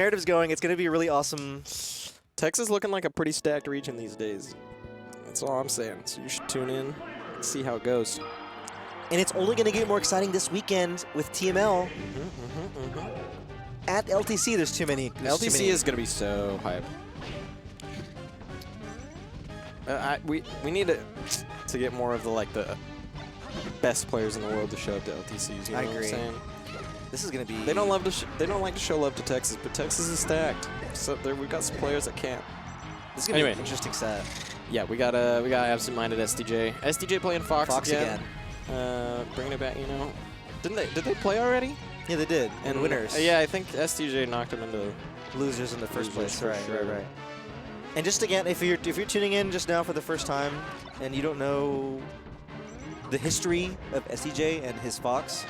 narrative's going. It's going to be a really awesome. Texas looking like a pretty stacked region these days. That's all I'm saying. So you should tune in and see how it goes. And it's only going to get more exciting this weekend with TML. At LTC, there's too many. LTC is going to be so hype. We need to get more of the best players in the world to show up to LTCs. You know I what agree. I'm saying? This is going to be. They don't like to show love to Texas, but Texas is stacked. So we've got some players that can't. This is going to be an interesting set. Yeah, we got Absentminded SDJ. SDJ playing Fox again. Bringing it back, you know. Did they play already? Yeah, they did. And winners. Yeah, I think SDJ knocked them into losers in the first place. Right, sure. right. And just again, if you're tuning in just now for the first time and you don't know the history of SDJ and his Fox,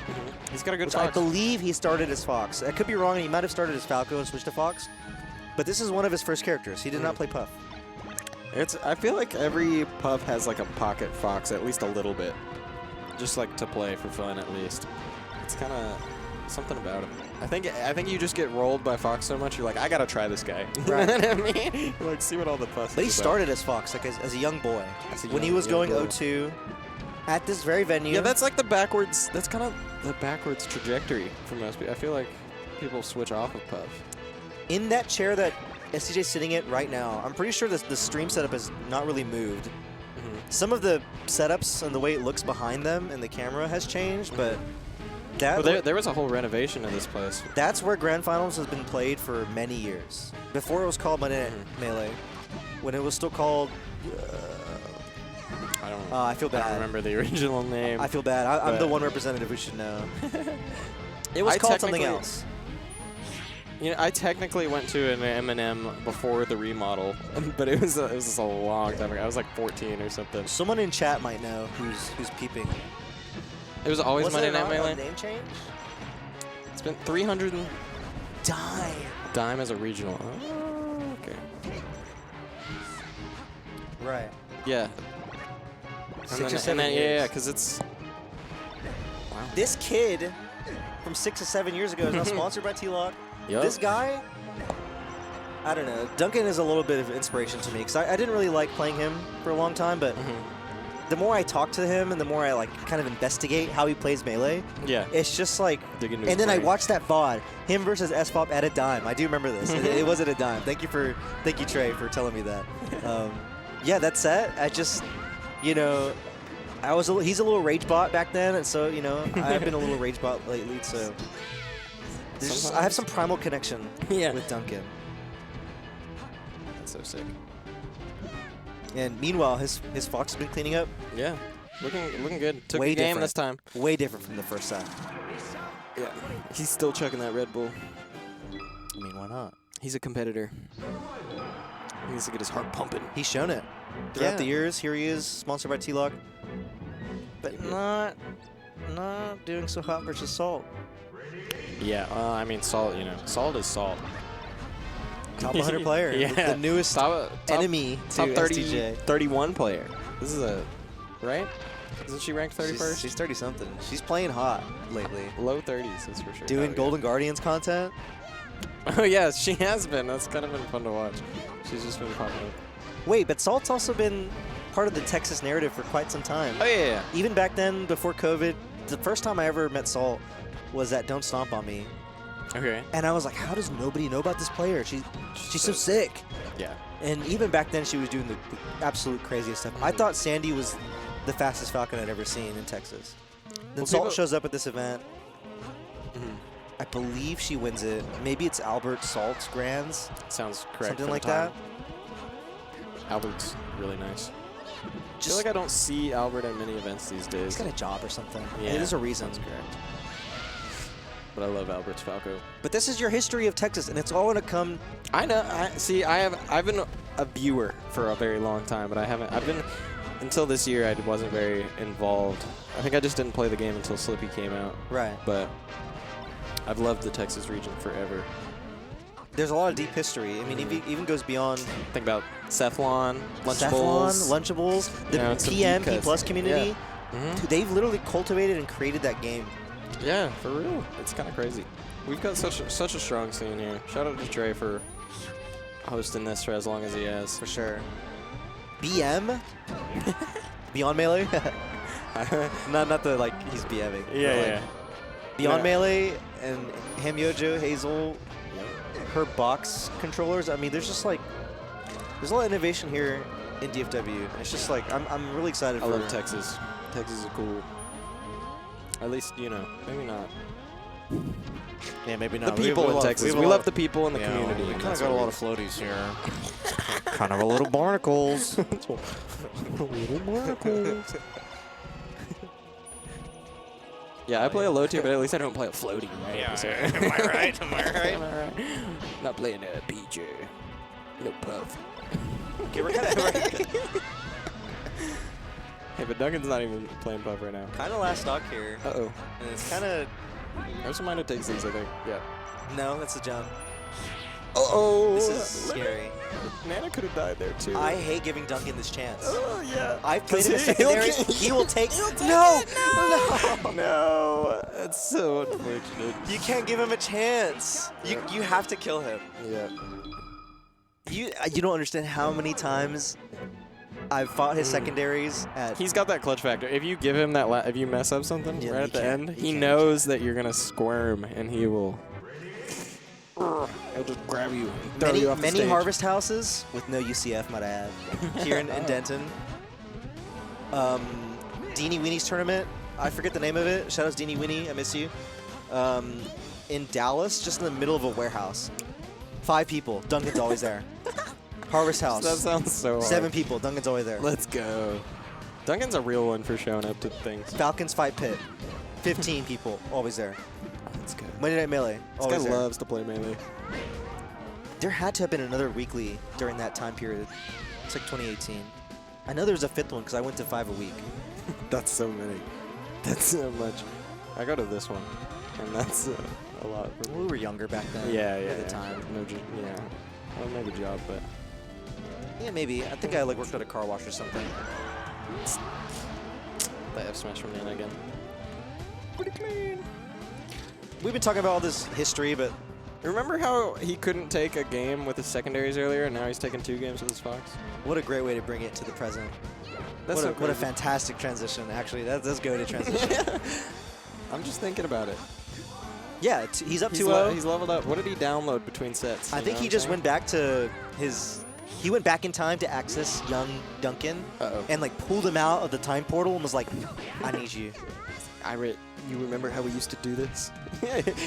he's got a good Fox. Fox. I believe he started as Fox. I could be wrong, and he might have started as Falco and switched to Fox. But this is one of his first characters. He did not play Puff. I feel like every Puff has like a pocket Fox, at least a little bit, just like to play for fun at least. It's kind of something about him. I think you just get rolled by Fox so much, you're like, I gotta try this guy. Right. You know what I mean? Like, see what all the fuss But he is started as Fox, like as a young boy. When he was going 0-2 at this very venue. Yeah, that's like the backwards. That's kind of the backwards trajectory for most people. I feel like people switch off of Puff. In that chair that SDJ's sitting at right now, I'm pretty sure the stream setup has not really moved. Some of the setups and the way it looks behind them and the camera has changed, but there was a whole renovation of this place. That's where Grand Finals has been played for many years. Before it was called Melee, when it was still called... I don't know. I feel bad. I don't remember the original name. I feel bad. I'm the one representative who should know. It was called something else. You know, I technically went to an MNM before the remodel, but it was a long time ago. I was like 14 or something. Someone in chat might know who's peeping. It was always Monday Night Melee. Name change? It's been 300 and Dime. Dime as a regional. Oh, okay. Right. Yeah. 6 or 7 years. Yeah, because it's... Wow. This kid from 6 or 7 years ago is now sponsored by TLOC. Yep. This guy, I don't know. Duncan is a little bit of inspiration to me because I didn't really like playing him for a long time, but the more I talk to him and the more I like kind of investigate how he plays Melee, it's just like, and then I watched that VOD, him versus SFOP at a dime. I do remember this. It was at a dime. Thank you, Trey, for telling me that. Yeah, that set, I just, you know, he's a little rage bot back then, and so, you know, I've been a little rage bot lately, so I have some primal connection with Duncan. That's so sick. And meanwhile, his Fox has been cleaning up. Yeah, looking good. Took Way the game different. this time. Way different from the first set. Yeah, he's still chucking that Red Bull. I mean, why not? He's a competitor. He needs to get his heart pumping. He's shown it throughout the years. Here he is, sponsored by TLOC, but not doing so hot versus Salt. Yeah, I mean, Salt. You know, Salt is Salt. Top 100 player. The newest enemy to SDJ. 31 player. This is right? Isn't she ranked 31st? She's 30-something. She's playing hot lately. Low 30s, that's for sure. Doing Golden Guardians content. Oh, yeah, she has been. That's kind of been fun to watch. She's just been popping up. Wait, but Salt's also been part of the Texas narrative for quite some time. Oh, yeah. Even back then, before COVID, the first time I ever met Salt was at Don't Stomp on Me. Okay. And I was like, how does nobody know about this player? She's so sick. Yeah. And even back then, she was doing the absolute craziest stuff. I thought Sandy was the fastest Falcon I'd ever seen in Texas. Then Salt shows up at this event. I believe she wins it. Maybe it's Albert Salt's Grands. Sounds correct. Something like that. Albert's really nice. I feel like I don't see Albert at many events these days. He's got a job or something. Yeah, there's a reason. That's correct. But I love Albert's Falco. But this is your history of Texas, and it's all going to come. I know. I've been a viewer for a very long time, but I've been until this year. I wasn't very involved. I think I just didn't play the game until Slippy came out. Right. But I've loved the Texas region forever. There's a lot of deep history. I mean, it even goes beyond. Think about Cephalon, Lunchables. The PM, P+ community. Yeah. They've literally cultivated and created that game. Yeah, for real. It's kind of crazy. We've got such a strong scene here. Shout out to Trey for hosting this for as long as he has. For sure. BM? Beyond Melee? not the, like, he's BMing. Yeah, like, yeah. Beyond Melee and Hamyojo, Hazel, her box controllers. I mean, there's just, like, there's a lot of innovation here in DFW. It's just, like, I'm really excited I for love Texas. Texas is cool. At least, you know, maybe not. Yeah, maybe not. The people in Texas. We love the people in the community. We kind of got a lot of floaties here. Kind of a little barnacles. Little barnacles. Yeah, I play a low tier, but at least I don't play a floaty, right? Yeah, So am I right? Am I right? Am I right? Not playing a PJ. No puff. Okay, we're kind of Hey, but Duncan's not even playing puff right now. kind of last stock here, Uh-oh. and it's kind of Absentminded takes these, I think. Yeah. no, that's a jump. Uh-oh. This is scary. Nana could have died there, too. I hate giving Duncan this chance. Oh, yeah. I've played him in 'Cause secondaries. He will take. No, no. No. That's so unfortunate. You can't give him a chance. You have to kill him. Yeah. You don't understand how many times I've fought his secondaries at. He's got that clutch factor. If you give him that, if you mess up something Yeah, right you at the can't- end, you he can't knows that you're gonna squirm, and he will. He'll just grab you and throw you off the Many stage. harvest houses with no UCF, might I add, here in Denton. Deanie Weenie's tournament. I forget the name of it. Shout out to Deanie Weenie. I miss you. In Dallas, just in the middle of a warehouse. 5 people. Duncan's always there. Harvest house. That sounds so hard. 7 people. Duncan's always there. Let's go. Duncan's a real one for showing up to things. Falcons fight pit. 15 people. Always there. Let's go. Monday Night Melee. This guy Always there. loves to play Melee. There had to have been another weekly during that time period. It's like 2018. I know there was a 5th one because I went to 5 a week. That's so many. That's so much. I go to this one, and that's a lot for me. We were younger back then. Yeah, At the yeah. time. No, yeah. Well, maybe job, but Yeah, maybe. I think I like worked at a car wash or something. the F smash from Nana again. Pretty clean. We've been talking about all this history, but Remember how he couldn't take a game with his secondaries earlier, and now he's taking 2 games with his Fox? what a great way to bring it to the present. That's What a so fantastic transition. Actually, that's go to transition. I'm just thinking about it. Yeah, he's up He's 2-0. he's leveled up. What did he download between sets? I You think know he what just I'm went back to his. He went back in time to access young Duncan Uh-oh. and like pulled him out of the time portal and was like, "I need you." You remember how we used to do this?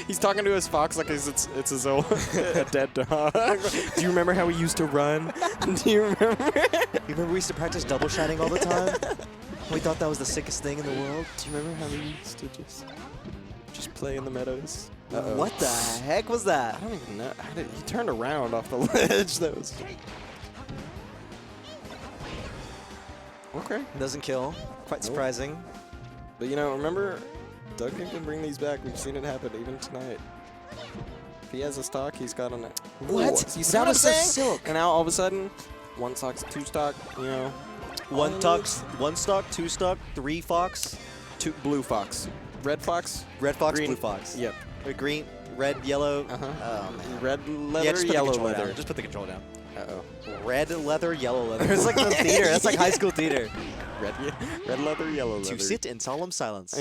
He's talking to his Fox like it's his old a dead dog. Do you remember how we used to run? Do you remember? You remember we used to practice double shining all the time? We thought that was the sickest thing in the world. Do you remember how we used to just play in the meadows? Uh-oh. What the heck was that? I don't even know. He turned around off the ledge. That was okay. Doesn't kill. Quite surprising. But you know, remember, Duncan can bring these back. We've seen it happen even tonight. If he has a stock, he's got on it. What? You see That what I'm was so saying? silk. And now all of a sudden, 1 stock, 2 stock. You know, One stock, 2 stock, 3 fox, 2 blue fox, red fox, red fox, Green. blue fox. Yep. Green, red, yellow. Uh-huh. Oh man. Red leather, Yeah, just put yellow the controller leather. down. Just put the controller down. Uh-oh. Red leather, yellow leather. It's like the theater. That's like high school theater. Red leather, yellow leather. To sit in solemn silence.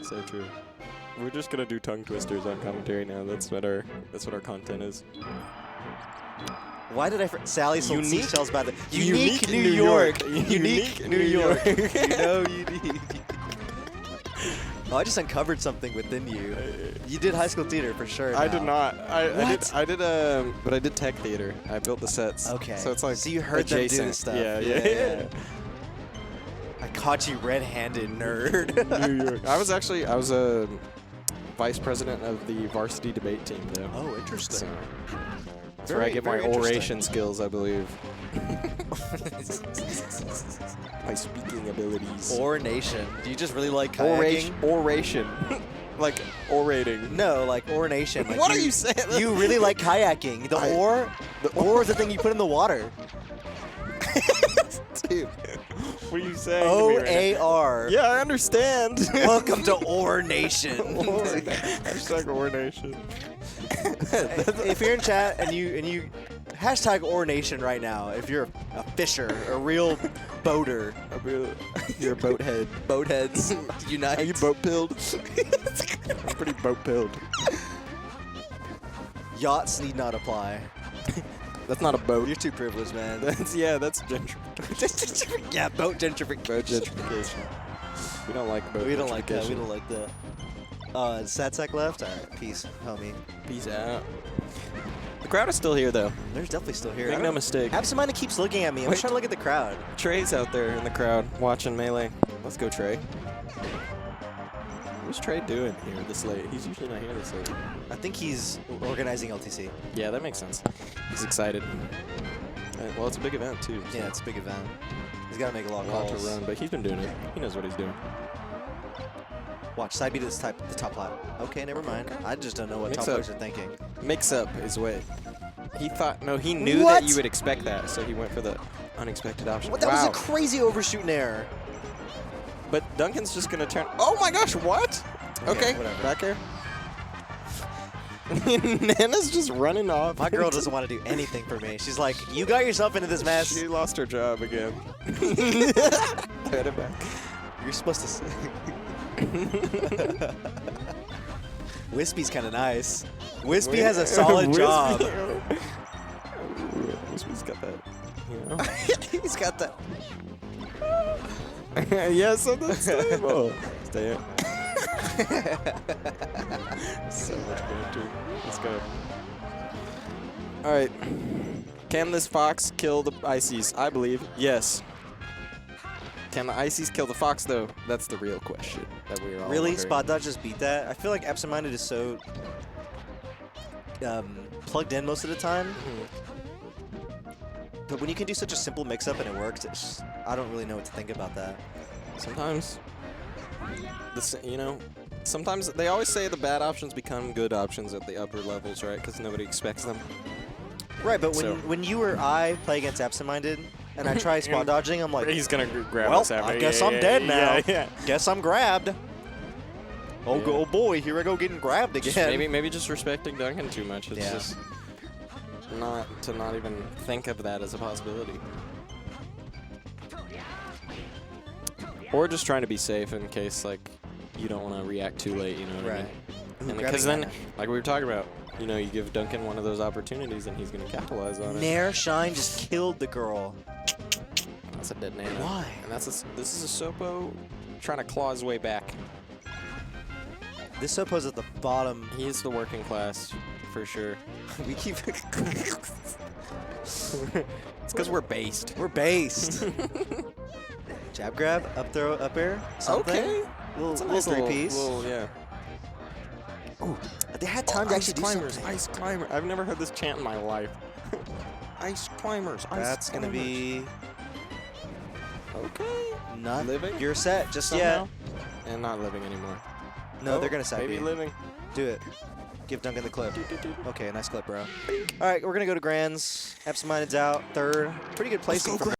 So true. We're just gonna do tongue twisters on commentary now. That's what our content is. Why did I? Sally sold Unique- seashells by the Unique New New York. York. Unique New York. You know you need. Oh, I just uncovered something within you. You did high school theater for sure. I now. did not. What? I did but I did tech theater. I built the sets. Okay. So it's like So you heard them do adjacent. this stuff. Yeah, yeah. I caught you red-handed, nerd. New York. I was a vice president of the varsity debate team though. Oh, interesting. So that's where I get my oration skills, I believe. My speaking abilities. Oration. Do you just really like kayaking? Oration. Like orating. No, like orination. Like What are you saying? You really like kayaking. The oar is the thing you put in the water. Dude. What are you saying? to me right now? OAR. Yeah, I understand. Welcome to OR Nation. Hashtag Or Nation. If you're in chat and you hashtag OR Nation right now, if you're a fisher, a real boater, You're a boathead. boatheads unite. Are you boat pilled? I'm pretty boat pilled. Yachts need not apply. That's not a boat. You're too privileged, man. That's gentrification. Yeah, boat gentrification. Boat gentrification. We don't like boat. We don't like that. We gentrification. don't like that. Satsec left. All right, peace, homie. Peace out. The crowd is still here, though. There's definitely still here. Make no mistake. Absentminded keeps looking at me. I'm just Wait. trying to look at the crowd. Trey's out there in the crowd watching Melee. Let's go, Trey. What's Trey doing here this late? He's usually not here this late. I think he's organizing LTC. Yeah, that makes sense. He's excited. Well, it's a big event, too. Yeah, it's a big event. He's got to make a lot of A lot to calls. run, but he's been doing it. He knows what he's doing. Watch, side B to the top lap. Okay, never mind. I just don't know what Mix top up. players are thinking. Mix up is what he thought. No, he knew What? that you would expect that, so he went for the unexpected option. What? That wow. was a crazy overshoot air. But Duncan's just gonna turn. Oh my gosh! What? Okay, whatever. back here. Nana's just running off. My girl doesn't want to do anything for me. She's like, you got yourself into this mess. She lost her job again. Put it back. You're supposed to say. Wispy's kind of nice. Wispy has a solid job. Wispy's got that. You know? He's got that. Yeah, something stable. Stay here. So much banter. Let's go. All right. Can this fox kill the Ices? I believe yes. Can the Ices kill the fox, though? That's the real question that we are all Really? wondering. Spot Dodge just beat that? I feel like Absentminded is so plugged in most of the time. But when you can do such a simple mix-up and it works, it's just, I don't really know what to think about that. Sometimes, you know, sometimes they always say the bad options become good options at the upper levels, right? Because nobody expects them. Right, but So- when you or I play against Absentminded and I try spot dodging, I'm like, He's gonna grab well, us after. I guess I'm dead now. Yeah. Guess I'm grabbed. Oh, Yeah. oh boy, here I go getting grabbed Just again. maybe just respecting Duncan too much. It's Yeah. just not even think of that as a possibility. Or just trying to be safe in case like you don't want to react too late. You know what I mean? And because then, like we were talking about, you know, you give Duncan one of those opportunities and he's going to capitalize on it. Nair Shine just killed the girl. That's a dead nana. Why? And this is a Sopo trying to claw his way back. This Sopo's at the bottom. He is the working class for sure. We keep. It's because we're based. We're based. Jab grab, up throw, up air. Something. Okay. Little, It's a little nice three piece. yeah. Ooh, they had time to actually do climbers, something. ice climber. I've never heard this chant in my life. Ice climbers, ice That's gonna climbers. be Okay. not Living? You're set. Just Somehow. And not living anymore. No, Oh, they're gonna side maybe B. living. Do it. Give Duncan the clip. Okay, nice clip, bro. All right, we're gonna go to Grands. Absentminded's out. Third. Pretty good placing for